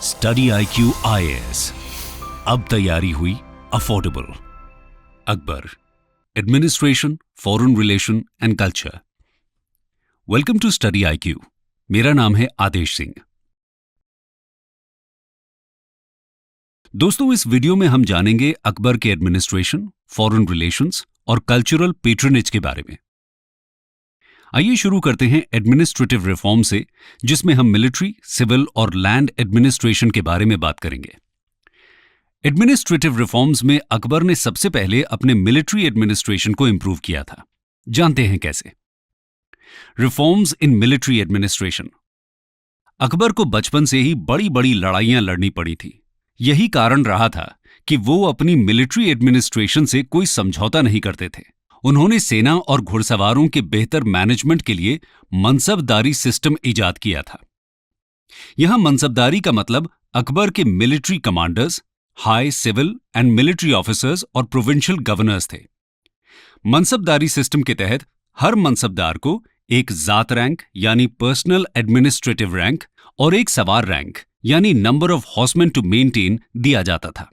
Study IQ IAS, अब तैयारी हुई affordable. Akbar, administration, foreign relation and culture. Welcome to study IQ। मेरा नाम है आदेश सिंह। दोस्तों, इस वीडियो में हम जानेंगे अकबर के एडमिनिस्ट्रेशन, फॉरेन रिलेशंस और कल्चरल पेट्रोनेज के बारे में। आइए शुरू करते हैं एडमिनिस्ट्रेटिव रिफॉर्म से, जिसमें हम मिलिट्री, सिविल और लैंड एडमिनिस्ट्रेशन के बारे में बात करेंगे। एडमिनिस्ट्रेटिव रिफॉर्म्स में अकबर ने सबसे पहले अपने मिलिट्री एडमिनिस्ट्रेशन को इंप्रूव किया था। जानते हैं कैसे। Reforms in military administration. Akbar को बचपन से ही बड़ी बड़ी लड़ाइयां लड़नी पड़ी थी। यही कारण रहा था कि वो अपनी मिलिट्री एडमिनिस्ट्रेशन से कोई समझौता नहीं करते थे। उन्होंने सेना और घुड़सवारों के बेहतर मैनेजमेंट के लिए मनसबदारी सिस्टम इजाद किया था। यहां मनसबदारी का मतलब अकबर के military commanders, high civil and military officers और प्रोविंशियल गवर्नर्स थे। मनसबदारी सिस्टम के तहत हर मनसबदार को एक जात रैंक यानी पर्सनल एडमिनिस्ट्रेटिव रैंक और एक सवार रैंक यानी number of horseman to maintain दिया जाता था।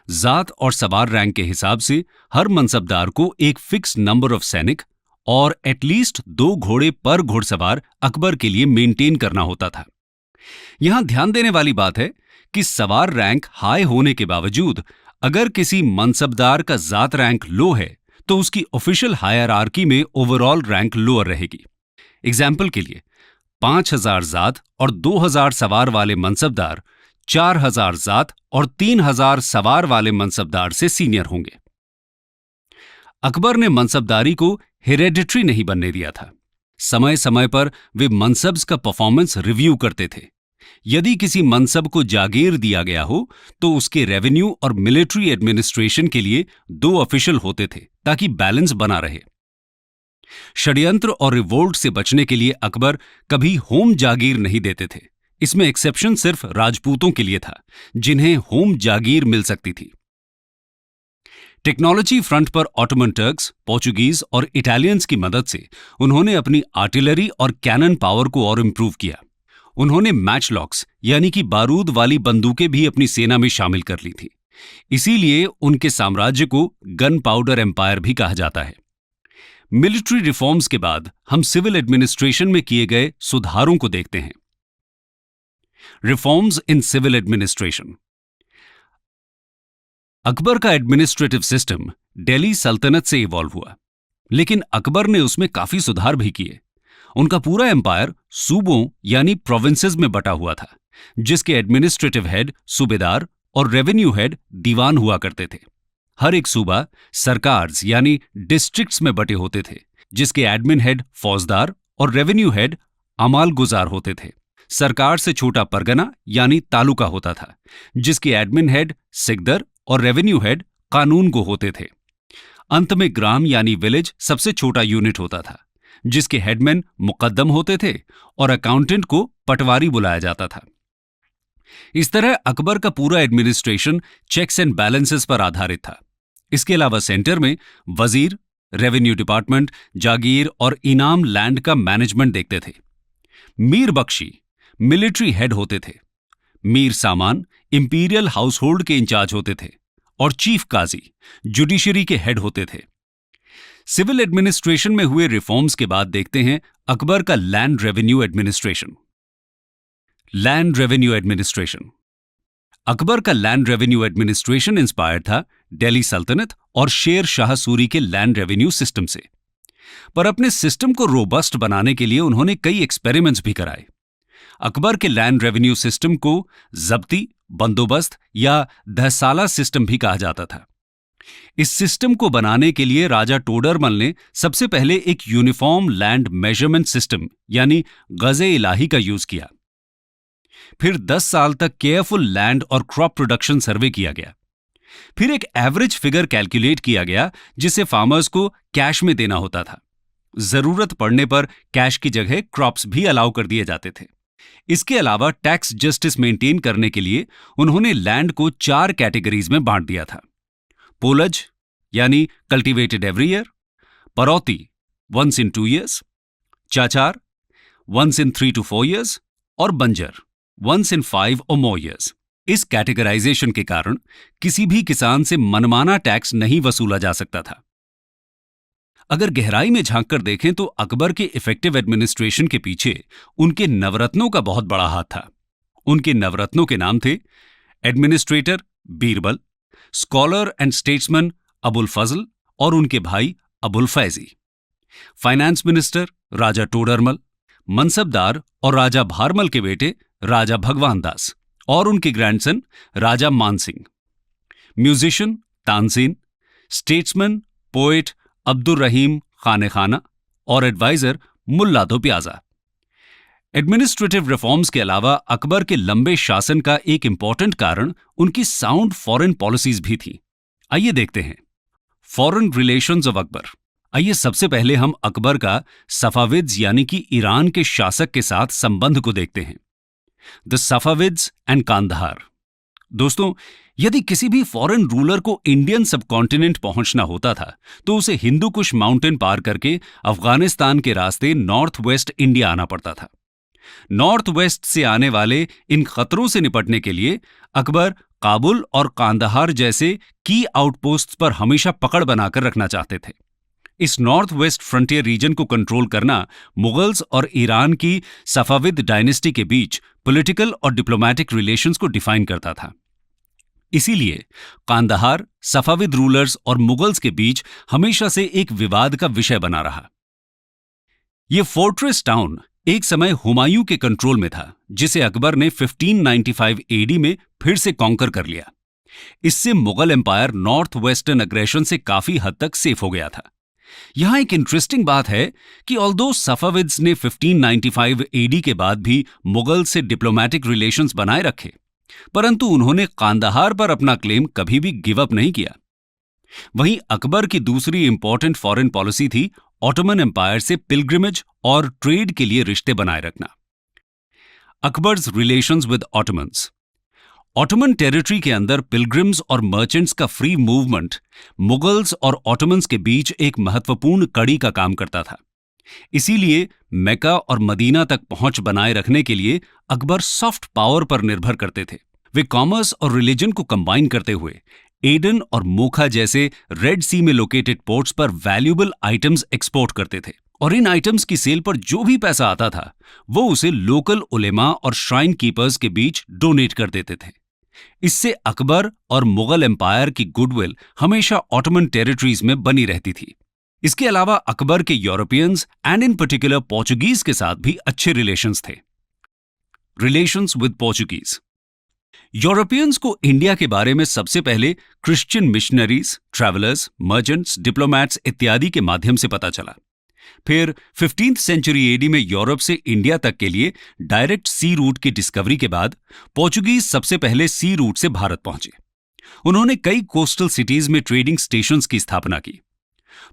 जात और सवार रैंक के हिसाब से हर मनसबदार को एक फिक्स नंबर ऑफ सैनिक और एटलीस्ट 2 घोड़े पर घुड़सवार अकबर के लिए मेंटेन करना होता था। यहां ध्यान देने वाली बात है कि सवार रैंक हाई होने के बावजूद अगर किसी मनसबदार का जात रैंक लो है तो उसकी ऑफिशियल हायरार्की में ओवरऑल रैंक लोअर रहेगी। एग्जाम्पल के लिए 5000 जात और 2000 सवार वाले मनसबदार 4000 जात और 3000 सवार वाले मनसबदार से सीनियर होंगे। अकबर ने मनसबदारी को हेरेडिटरी नहीं बनने दिया था। समय समय पर वे मनसब्स का परफॉर्मेंस रिव्यू करते थे। यदि किसी मनसब को जागीर दिया गया हो तो उसके रेवेन्यू और मिलिट्री एडमिनिस्ट्रेशन के लिए 2 ऑफिशियल होते थे ताकि बैलेंस बना रहे। षड्यंत्र और रिवोल्ट से बचने के लिए अकबर कभी होम जागीर नहीं देते थे। इसमें एक्सेप्शन सिर्फ राजपूतों के लिए था, जिन्हें होम जागीर मिल सकती थी। टेक्नोलॉजी फ्रंट पर ऑटोमन टर्क्स, पोर्चुगीज और इटालियंस की मदद से उन्होंने अपनी आर्टिलरी और कैनन पावर को और इंप्रूव किया। उन्होंने मैचलॉक्स यानी कि बारूद वाली बंदूकें भी अपनी सेना में शामिल कर ली थी। इसीलिए उनके साम्राज्य को गन पाउडर एम्पायर भी कहा जाता है। मिलिट्री रिफॉर्म्स के बाद हम सिविल एडमिनिस्ट्रेशन में किए गए सुधारों को देखते हैं। Reforms in civil administration. Akbar का एडमिनिस्ट्रेटिव सिस्टम दिल्ली सल्तनत से इवॉल्व हुआ, लेकिन अकबर ने उसमें काफी सुधार भी किए। उनका पूरा एम्पायर सूबों यानी प्रोविंसेस में बटा हुआ था, जिसके एडमिनिस्ट्रेटिव हेड सूबेदार और रेवेन्यू हेड दीवान हुआ करते थे। हर एक सूबा सरकार्स यानी डिस्ट्रिक्ट्स में बटे होते थे, जिसके एडमिन हेड फौजदार और रेवेन्यू हेड अमाल गुजार होते थे। सरकार से छोटा परगना यानी तालुका होता था, जिसके एडमिन हेड सिकदर और रेवेन्यू हेड कानून गो होते थे। अंत में ग्राम यानी विलेज सबसे छोटा यूनिट होता था, जिसके हेडमैन मुकद्दम होते थे और अकाउंटेंट को पटवारी बुलाया जाता था। इस तरह अकबर का पूरा एडमिनिस्ट्रेशन चेक्स एंड बैलेंसेस पर आधारित था। इसके अलावा सेंटर में वजीर, रेवेन्यू डिपार्टमेंट, जागीर और इनाम लैंड का मैनेजमेंट देखते थे। मीर बख्शी मिलिट्री हेड होते थे। मीर सामान इंपीरियल हाउसहोल्ड के इंचार्ज होते थे और चीफ काजी जुडिशरी के हेड होते थे। सिविल एडमिनिस्ट्रेशन में हुए रिफॉर्म्स के बाद देखते हैं अकबर का land revenue administration. Land revenue administration. Akbar का लैंड रेवेन्यू एडमिनिस्ट्रेशन इंस्पायर्ड था दिल्ली सल्तनत और शेर शाह सूरी के लैंड रेवेन्यू सिस्टम से। पर अपने सिस्टम को रोबस्ट बनाने के लिए उन्होंने कई एक्सपेरिमेंट्स भी कराए। अकबर के लैंड रेवेन्यू सिस्टम को जब्ती, बंदोबस्त या दहसाला सिस्टम भी कहा जाता था। इस सिस्टम को बनाने के लिए राजा टोडरमल ने सबसे पहले एक यूनिफॉर्म लैंड मेजरमेंट सिस्टम यानी गज़े-इलाही का यूज किया। फिर 10 साल तक केयरफुल लैंड और क्रॉप प्रोडक्शन सर्वे किया गया। फिर एक एवरेज फिगर कैलकुलेट किया गया, जिसे फार्मर्स को कैश में देना होता था। जरूरत पड़ने पर कैश की जगह क्रॉप्स भी अलाउ कर दिए जाते थे। इसके अलावा टैक्स जस्टिस मेंटेन करने के लिए उन्होंने लैंड को 4 कैटेगरीज में बांट दिया था। पोलज यानी cultivated every year, Parauti once in 2 years, Chachar once in 3 to 4 years और बंजर once in 5 or more years। इस कैटेगराइजेशन के कारण किसी भी किसान से मनमाना टैक्स नहीं वसूला जा सकता था। अगर गहराई में झांककर देखें तो अकबर के इफेक्टिव एडमिनिस्ट्रेशन के पीछे उनके नवरत्नों का बहुत बड़ा हाथ था। उनके नवरत्नों के नाम थे administrator Birbal, scholar and statesman Abul Fazl और उनके भाई अबुल फैजी, फाइनेंस मिनिस्टर राजा टोडरमल, मनसबदार और राजा भारमल के बेटे राजा भगवान दास और उनके grandson Raja Mansingh, musician Tansen, statesman poet Abdul Rahim Khane Khana और एडवाइजर मुल्ला दो प्याजा। एडमिनिस्ट्रेटिव रिफॉर्म्स के अलावा अकबर के लंबे शासन का एक इंपॉर्टेंट कारण उनकी साउंड फॉरेन पॉलिसीज भी थी। आइए देखते हैं फॉरेन रिलेशंस ऑफ अकबर। आइए सबसे पहले हम अकबर का सफाविद्स यानी कि ईरान के शासक के साथ संबंध को देखते हैं। The Safavids and Kandahar. दोस्तों, यदि किसी भी फॉरेन रूलर को इंडियन सबकॉन्टिनेंट पहुंचना होता था तो उसे हिंदू कुश माउंटेन पार करके अफगानिस्तान के रास्ते नॉर्थ वेस्ट इंडिया आना पड़ता था। नॉर्थ वेस्ट से आने वाले इन खतरों से निपटने के लिए अकबर काबुल और कांधार जैसे की आउटपोस्ट्स पर हमेशा पकड़ बनाकर रखना चाहते थे। इस नॉर्थ वेस्ट फ्रंटियर रीजन को कंट्रोल करना मुगल्स और ईरान की सफाविद डायनेस्टी के बीच पॉलिटिकल और डिप्लोमैटिक रिलेशंस को डिफाइन करता था। इसीलिए कांधार सफाविद रूलर्स और मुगल्स के बीच हमेशा से एक विवाद का विषय बना रहा। यह फोर्ट्रेस टाउन एक समय हुमायूं के कंट्रोल में था, जिसे अकबर ने 1595 एडी में फिर से कॉन्कर कर लिया। इससे Mughal empire north western aggression से काफी हद तक सेफ हो गया था। यहां एक इंटरेस्टिंग बात है कि ऑल्दो सफाविद्स ने 1595 एडी के बाद भी मुगल से डिप्लोमैटिक रिलेशंस बनाए रखे, परंतु उन्होंने कांधार पर अपना क्लेम कभी भी गिव अप नहीं किया। वहीं अकबर की दूसरी इंपॉर्टेंट फॉरेन पॉलिसी थी ऑटोमन एम्पायर से पिलग्रिमेज और ट्रेड के लिए रिश्ते बनाए रखना। Akbar's relations with Ottomans. Ottoman territory के अंदर पिलग्रिम्स और मर्चेंट्स का फ्री मूवमेंट मुगल्स और ऑटोमन्स के बीच एक महत्वपूर्ण कड़ी का काम करता था। इसीलिए मेका और मदीना तक पहुंच बनाए रखने के लिए अकबर सॉफ्ट पावर पर निर्भर करते थे। वे कॉमर्स और रिलीजन को कंबाइन करते हुए एडन और मोखा जैसे रेड सी में लोकेटेड पोर्ट्स पर वैल्यूएबल आइटम्स एक्सपोर्ट करते थे और इन आइटम्स की सेल पर जो भी पैसा आता था वो उसे लोकल उलेमा और श्राइन कीपर्स के बीच डोनेट कर देते थे। इससे अकबर और मुगल एम्पायर की गुडविल हमेशा ऑटोमन टेरिटरीज में बनी रहती थी। इसके अलावा अकबर के Europeans and in particular Portuguese के साथ भी अच्छे रिलेशंस थे। Relations with Portuguese. यूरोपियंस को इंडिया के बारे में सबसे पहले Christian missionaries, travellers, merchants, diplomats इत्यादि के माध्यम से पता चला। फिर 15th सेंचुरी एडी में यूरोप से इंडिया तक के लिए डायरेक्ट सी रूट की डिस्कवरी के बाद पोर्चुगीज सबसे पहले सी रूट से भारत पहुंचे। उन्होंने कई कोस्टल सिटीज में ट्रेडिंग स्टेशंस की स्थापना की।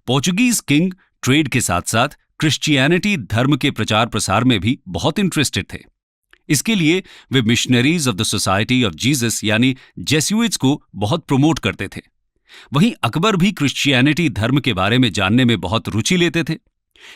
पोर्चुगीज किंग ट्रेड के साथ साथ क्रिश्चियनिटी धर्म के प्रचार प्रसार में भी बहुत इंटरेस्टेड थे। इसके लिए वे missionaries of the Society of Jesus यानी जेसुइट्स को बहुत प्रमोट करते थे। वहीं अकबर भी क्रिश्चियनिटी धर्म के बारे में जानने में बहुत रुचि लेते थे।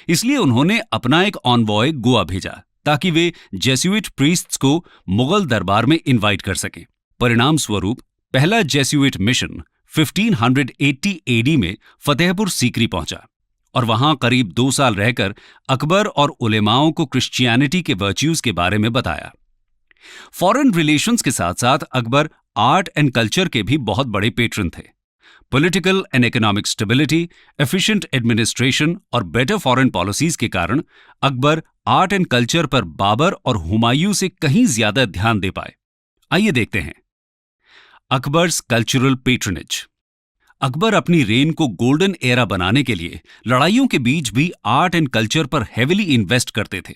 इसलिए उन्होंने अपना एक ऑनवॉय गोवा भेजा ताकि वे जेसुइट प्रीस्ट्स को मुगल दरबार में इनवाइट कर सकें। परिणाम स्वरूप पहला जेसुइट मिशन 1580 एडी में फतेहपुर सीकरी पहुंचा और वहां करीब 2 साल रहकर अकबर और उलेमाओं को क्रिश्चियनिटी के वर्च्यूज के बारे में बताया। फॉरेन रिलेशंस के साथ साथ अकबर आर्ट एंड कल्चर के भी बहुत बड़े पेट्रन थे। Political and economic stability, efficient administration और बेटर फॉरेन पॉलिसीज के कारण अकबर आर्ट एंड कल्चर पर बाबर और हुमायूं से कहीं ज्यादा ध्यान दे पाए। आइए देखते हैं अकबर्स कल्चरल पेट्रनेज। अकबर अपनी रेन को गोल्डन एरा बनाने के लिए लड़ाइयों के बीच भी आर्ट एंड कल्चर पर हेविली इन्वेस्ट करते थे।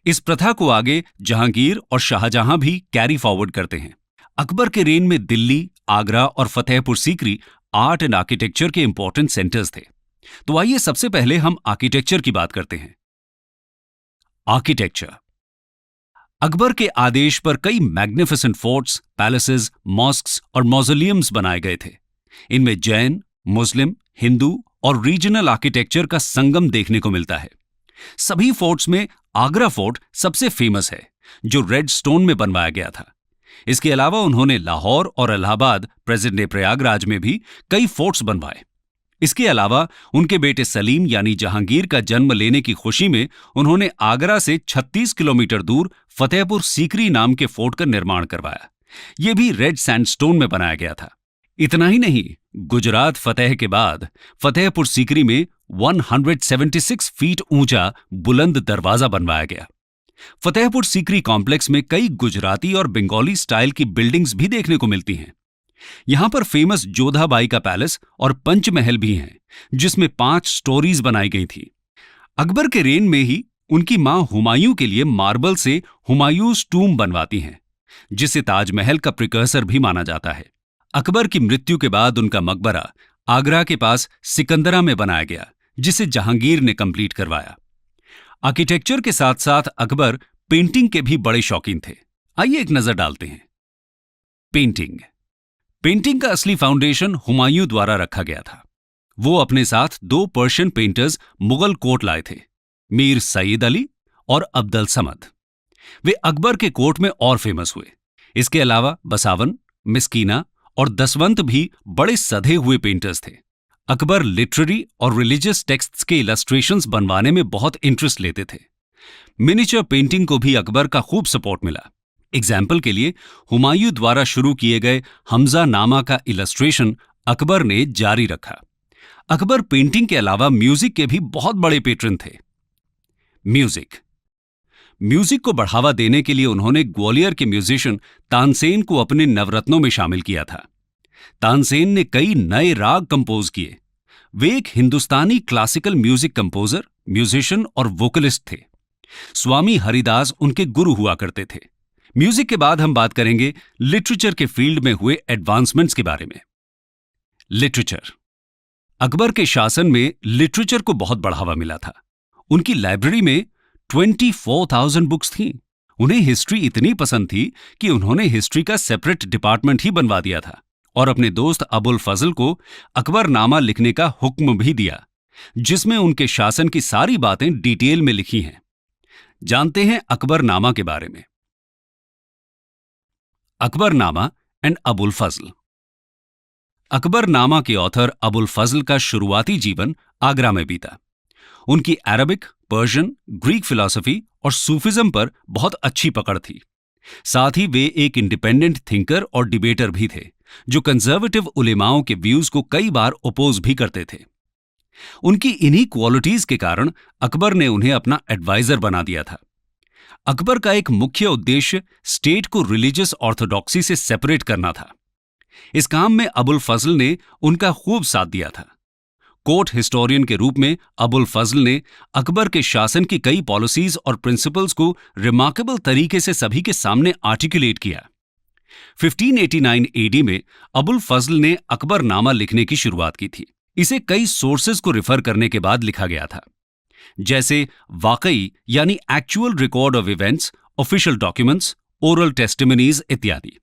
इस प्रथा को आगे जहांगीर और शाहजहां भी कैरी फॉरवर्ड करते हैं। अकबर के रेन में दिल्ली, आगरा और Fatehpur Sikri art and architecture के इंपॉर्टेंट सेंटर्स थे। तो आइए सबसे पहले हम आर्किटेक्चर की बात करते हैं। आर्किटेक्चर। अकबर के आदेश पर कई मैग्निफिसेंट फोर्ट्स, पैलेसेस, मॉस्क्स और मॉज़ोलियम्स बनाए गए थे। इनमें जैन, मुस्लिम, हिंदू और रीजनल आर्किटेक्चर का संगम देखने को मिलता है। सभी फोर्ट्स में आगरा फोर्ट सबसे फेमस है, जो रेड स्टोन में बनवाया गया था। इसके अलावा उन्होंने लाहौर और इलाहाबाद, प्रेजेंट डे प्रयागराज में भी कई फोर्ट्स बनवाए। इसके अलावा उनके बेटे सलीम यानी जहांगीर का जन्म लेने की खुशी में उन्होंने आगरा से 36 किलोमीटर दूर फतेहपुर सीकरी नाम के फोर्ट का निर्माण करवाया। यह भी रेड सैंडस्टोन में बनाया गया था। इतना ही नहीं, गुजरात फतेह के बाद फतेहपुर सीकरी में 176 फीट ऊंचा बुलंद दरवाजा बनवाया गया। फतेहपुर सीकरी कॉम्प्लेक्स में कई गुजराती और बंगाली स्टाइल की बिल्डिंग्स भी देखने को मिलती हैं। यहां पर फेमस जोधाबाई का पैलेस और पंचमहल भी हैं, जिसमें 5 स्टोरीज बनाई गई थी। अकबर के रेन में ही उनकी मां हुमायूं के लिए मार्बल से हुमायूंस टूम बनवाती हैं, जिसे ताजमहल का प्रिकर्सर भी माना जाता है। अकबर की मृत्यु के बाद उनका मकबरा आगरा के पास सिकंदरा में बनाया गया, जिसे जहांगीर ने कंप्लीट करवाया। आर्किटेक्चर के साथ साथ अकबर पेंटिंग के भी बड़े शौकीन थे। आइए एक नजर डालते हैं। पेंटिंग का असली फाउंडेशन हुमायूं द्वारा रखा गया था। वो अपने साथ 2 पर्शियन पेंटर्स मुगल कोर्ट लाए थे, मीर सईद अली और अब्दुल समद। वे अकबर के कोर्ट में और फेमस हुए। इसके अलावा बसावन, मिस्कीना और दसवंत भी बड़े सधे हुए पेंटर्स थे। अकबर लिटरेरी और रिलीजियस टेक्स्ट्स के इलस्ट्रेशंस बनवाने में बहुत इंटरेस्ट लेते थे। मिनिएचर पेंटिंग को भी अकबर का खूब सपोर्ट मिला। एग्जाम्पल के लिए हुमायूं द्वारा शुरू किए गए हमजा नामा का इलस्ट्रेशन अकबर ने जारी रखा। अकबर पेंटिंग के अलावा म्यूजिक के भी बहुत बड़े पेट्रन थे। म्यूजिक को बढ़ावा देने के लिए उन्होंने ग्वालियर के म्यूजिशियन तानसेन को अपने नवरत्नों में शामिल किया था। तानसेन ने कई नए राग कंपोज किए। वे एक हिंदुस्तानी क्लासिकल म्यूजिक कंपोजर, म्यूजिशियन और वोकलिस्ट थे। स्वामी हरिदास उनके गुरु हुआ करते थे। म्यूजिक के बाद हम बात करेंगे लिटरेचर के फील्ड में हुए एडवांसमेंट्स के बारे में। लिटरेचर। अकबर के शासन में लिटरेचर को बहुत बढ़ावा मिला था। उनकी लाइब्रेरी में 24,000 बुक्स थीं। उन्हें हिस्ट्री इतनी पसंद थी कि उन्होंने हिस्ट्री का सेपरेट डिपार्टमेंट ही बनवा दिया था और अपने दोस्त अबुल फजल को अकबरनामा लिखने का हुक्म भी दिया, जिसमें उनके शासन की सारी बातें डिटेल में लिखी हैं। जानते हैं अकबरनामा के बारे में। अकबरनामा एंड अबुल फजल। अकबरनामा के ऑथर अबुल फजल का शुरुआती जीवन आगरा में बीता। उनकी अरबिक, पर्शियन, ग्रीक फिलॉसफी और सूफिज्म पर बहुत अच्छी पकड़ थी। साथ ही वे एक इंडिपेंडेंट थिंकर और डिबेटर भी थे, जो कंजर्वेटिव उलेमाओं के व्यूज को कई बार ओपोज भी करते थे। उनकी इन्हीं क्वालिटीज के कारण अकबर ने उन्हें अपना एडवाइजर बना दिया था। अकबर का एक मुख्य उद्देश्य स्टेट को रिलीजियस ऑर्थोडॉक्सी से सेपरेट करना था। इस काम में अबुल फजल ने उनका खूब साथ दिया था। कोर्ट हिस्टोरियन के रूप में अबुल फजल ने अकबर के शासन की कई पॉलिसीज और प्रिंसिपल्स को रिमार्केबल तरीके से सभी के सामने आर्टिकुलेट किया। 1589 एडी में अबुल फजल ने अकबरनामा लिखने की शुरुआत की थी। इसे कई सोर्सेज को रिफर करने के बाद लिखा गया था, जैसे वाकई यानी actual record of events, official documents, oral testimonies इत्यादि।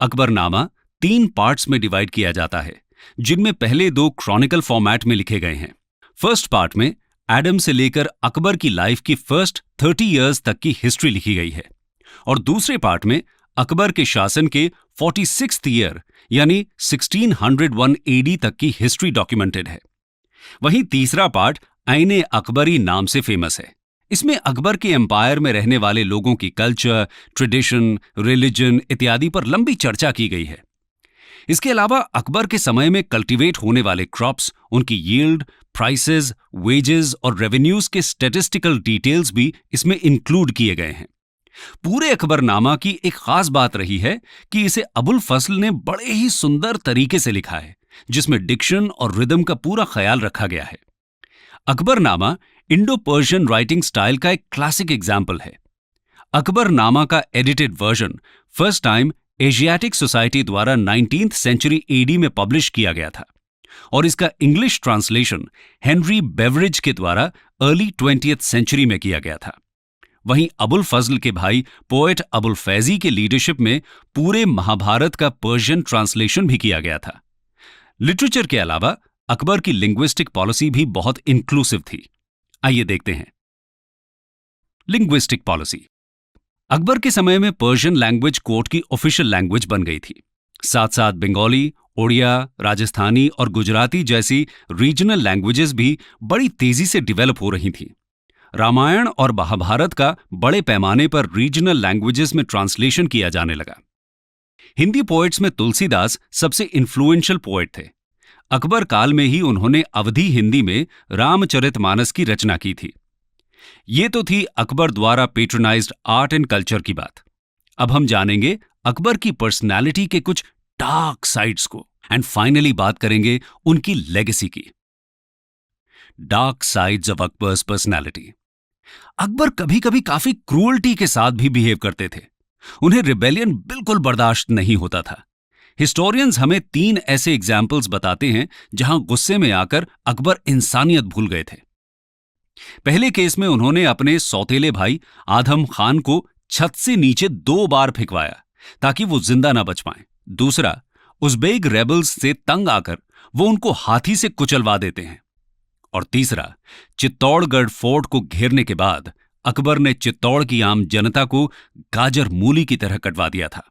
अकबरनामा 3 पार्ट्स में डिवाइड किया जाता है, जिनमें पहले 2 क्रॉनिकल फॉर्मेट में लिखे गए हैं। फर्स्ट पार्ट में एडम से लेकर अकबर की लाइफ की फर्स्ट 30 इयर्स तक की हिस्ट्री लिखी गई है और दूसरे पार्ट में अकबर के शासन के 46th ईयर यानी 1601 एडी तक की हिस्ट्री डॉक्यूमेंटेड है। वहीं तीसरा पार्ट आईने अकबरी नाम से फेमस है। इसमें अकबर के एम्पायर में रहने वाले लोगों की कल्चर, ट्रेडिशन, रिलीजन इत्यादि पर लंबी चर्चा की गई है। इसके अलावा अकबर के समय में कल्टीवेट होने वाले क्रॉप्स, उनकी यील्ड, प्राइसेस, वेजेस और रेवेन्यूज के स्टैटिस्टिकल डिटेल्स भी इसमें इंक्लूड किए गए हैं। पूरे अकबरनामा की एक खास बात रही है कि इसे अबुल फजल ने बड़े ही सुंदर तरीके से लिखा है, जिसमें डिक्शन और रिदम का पूरा ख्याल रखा गया है। Akbarnama Indo Persian writing style का एक क्लासिक एग्जाम्पल है। अकबरनामा का edited version first time Asiatic society द्वारा 19th सेंचुरी एडी में पब्लिश किया गया था और इसका इंग्लिश ट्रांसलेशन हेनरी बेवरेज के द्वारा अर्ली 20th सेंचुरी में किया गया था। वहीं अबुल फजल के भाई पोएट अबुल फैजी के लीडरशिप में पूरे महाभारत का पर्शियन ट्रांसलेशन भी किया गया था। लिटरेचर के अलावा अकबर की लिंग्विस्टिक पॉलिसी भी बहुत इंक्लूसिव थी। आइए देखते हैं। Linguistic policy. अकबर के समय में पर्शियन लैंग्वेज कोर्ट की ऑफिशियल लैंग्वेज बन गई थी। साथ साथ बंगाली, ओडिया, राजस्थानी और गुजराती जैसी रीजनल लैंग्वेजेस भी बड़ी तेजी से डेवलप हो रही थीं। रामायण और महाभारत का बड़े पैमाने पर रीजनल लैंग्वेजेस में ट्रांसलेशन किया जाने लगा। हिंदी पोएट्स में तुलसीदास सबसे इन्फ्लुएंशियल पोएट थे। अकबर काल में ही उन्होंने अवधी हिंदी में रामचरितमानस की रचना की थी। ये तो थी अकबर द्वारा पेट्रोनाइज्ड आर्ट एंड कल्चर की बात। अब हम जानेंगे अकबर की पर्सनालिटी के कुछ डार्क साइड्स को, एंड फाइनली बात करेंगे उनकी लेगेसी की। Dark sides of Akbar's personality. Akbar कभी कभी काफी क्रूअल्टी के साथ भी बिहेव करते थे। उन्हें रिबेलियन बिल्कुल बर्दाश्त नहीं होता था। हिस्टोरियंस हमें 3 ऐसे एग्जाम्पल्स बताते हैं जहां गुस्से में आकर अकबर इंसानियत भूल गए थे। पहले केस में उन्होंने अपने सौतेले भाई आदम खान को छत से नीचे 2 बार फेंकवाया ताकि वो जिंदा ना बच पाए। दूसरा, उज़्बेक रेबल्स से तंग आकर वो उनको हाथी से कुचलवा देते हैं। और तीसरा, चित्तौड़गढ़ फोर्ट को घेरने के बाद अकबर ने चित्तौड़ की आम जनता को गाजर मूली की तरह कटवा दिया था।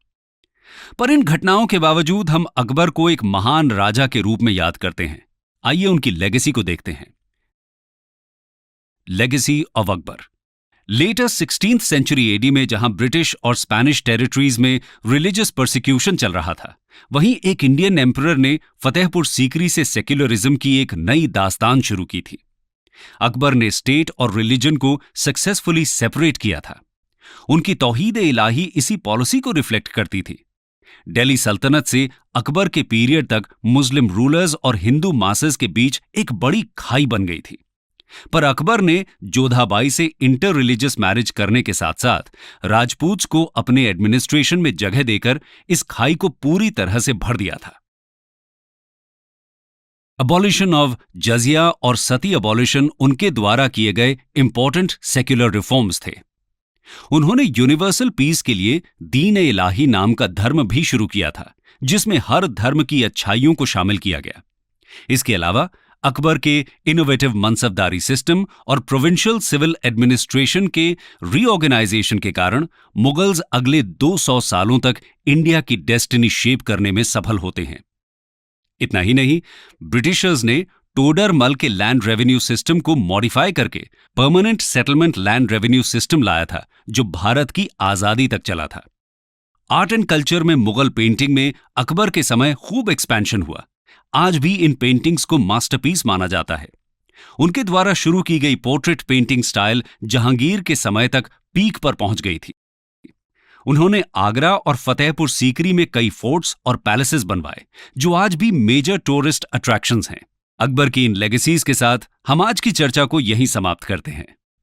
पर इन घटनाओं के बावजूद हम अकबर को एक महान राजा के रूप में याद करते हैं। आइए उनकी लेगेसी को देखते हैं। Legacy of Akbar. Later 16th century AD में जहां ब्रिटिश और स्पेनिश टेरिटरीज में रिलीजियस परसिक्यूशन चल रहा था, वहीं एक इंडियन एम्परर ने फतेहपुर सीकरी से सेक्युलरिज्म की एक नई दास्तान शुरू की थी। अकबर ने स्टेट और रिलीजन को सक्सेसफुली सेपरेट किया था। उनकी तौहीद इलाही इसी पॉलिसी को रिफ्लेक्ट करती थी। दिल्ली सल्तनत से अकबर के पीरियड तक मुस्लिम रूलर्स और हिंदू मासेस के बीच एक बड़ी खाई बन गई थी। पर अकबर ने जोधाबाई से इंटर रिलीजियस मैरिज करने के साथ साथ राजपूत्स को अपने एडमिनिस्ट्रेशन में जगह देकर इस खाई को पूरी तरह से भर दिया था। अबॉलिशन ऑफ जजिया और सती अबॉलिशन उनके द्वारा किए गए इंपॉर्टेंट सेक्युलर रिफॉर्म्स थे। उन्होंने यूनिवर्सल पीस के लिए दीन ए इलाही नाम का धर्म भी शुरू किया था, जिसमें हर धर्म की अच्छाइयों को शामिल किया गया। इसके अलावा अकबर के इनोवेटिव मनसबदारी सिस्टम और प्रोविंशियल सिविल एडमिनिस्ट्रेशन के रीऑर्गेनाइजेशन के कारण मुगल्स अगले 200 सालों तक इंडिया की डेस्टिनी शेप करने में सफल होते हैं। इतना ही नहीं, ब्रिटिशर्स ने टोडरमल के लैंड रेवेन्यू सिस्टम को मॉडिफाई करके permanent settlement land revenue system लाया था, जो भारत की आजादी तक चला था। आर्ट एंड कल्चर में मुगल पेंटिंग में अकबर के समय खूब एक्सपेंशन हुआ। आज भी इन पेंटिंग्स को मास्टरपीस माना जाता है। उनके द्वारा शुरू की गई पोर्ट्रेट पेंटिंग स्टाइल जहांगीर के समय तक पीक पर पहुंच गई थी। उन्होंने आगरा और फतेहपुर सीकरी में कई फोर्ट्स और पैलेसेस बनवाए, जो आज भी मेजर टूरिस्ट अट्रैक्शंस हैं। अकबर की इन लेगेसीज के साथ हम आज की चर्चा को यहीं समाप्त करते हैं।